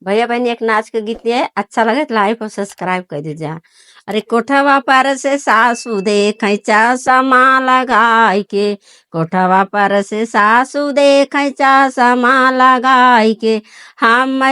भैया बहनी एक नाच के गीत है, अच्छा लगे तो लाइक और सब्सक्राइब कर दीजिए। अरे कोठवा पर से सासू देखे चश्मा लगाई के, कोठवा पर से सासू देखे चश्मा लगाई के, हम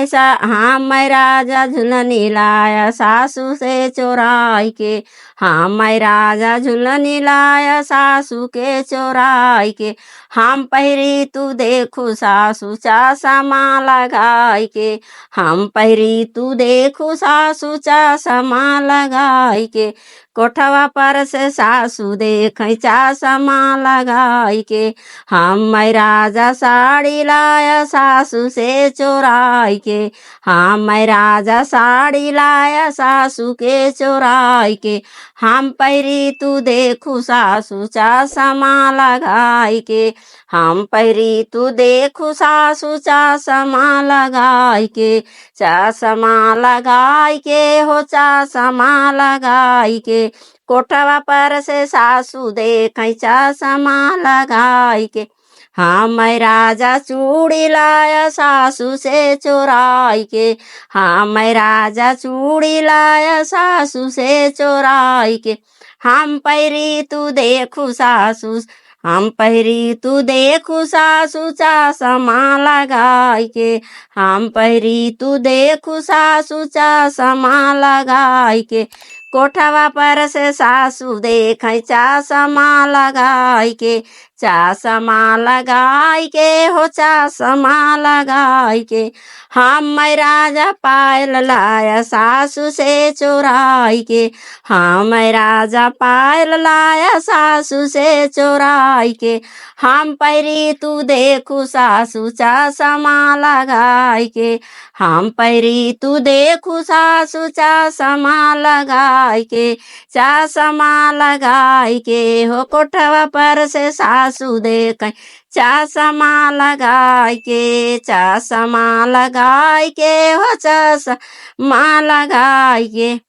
राजा झुलनी लाया सासू से चोराई के, हम राजा झुलनी लाया सासू के चोराई के, हम पहिरी तू देखू सासू चश्मा लगाई के, हम पहिरी तू देखू सासू चश्मा लगाई के, कोठवा पर से सासू देखे चश्मा लगाई के, हम राजा साड़ी लाया सासू से चोराई के, हम राजा साड़ी लाया सासू के चोराई के, हम पहिरी तू देखू सासू चश्मा लगाई के, हम पहिरी तू देखू सासू चश्मा लगाई के, चश्मा लगाई के हो चश्मा लगाई के, कोठवा पर से सासू देखे चश्मा लगाई के, हम राजा चूड़ी लाया सासू से चोराई के, हम राजा चूड़ी लाया सासू से चोराई के, हम पहिरी तू देखू सासू, हम पहिरी तू देखू सासू चश्मा लगाई के, हम पहिरी तू देखू सासू चश्मा लगाई के, कोठवा पर से सासू देखे चश्मा लगाई के, चश्मा लगाई के हो चश्मा लगाई के, हम राजा पायल लाया सासू से चोराई के, हम राजा पायल लाया सासू से चोराई के, हम पहिरी तू देखू सासू चश्मा लगाई के, हम पहिरी तू देखू सासू चश्मा लगाई के, चश्मा लगाई के हो कोठवा पर से सासू देखे चश्मा लगाई के, चश्मा लगाई के हो चश्मा लगाई के।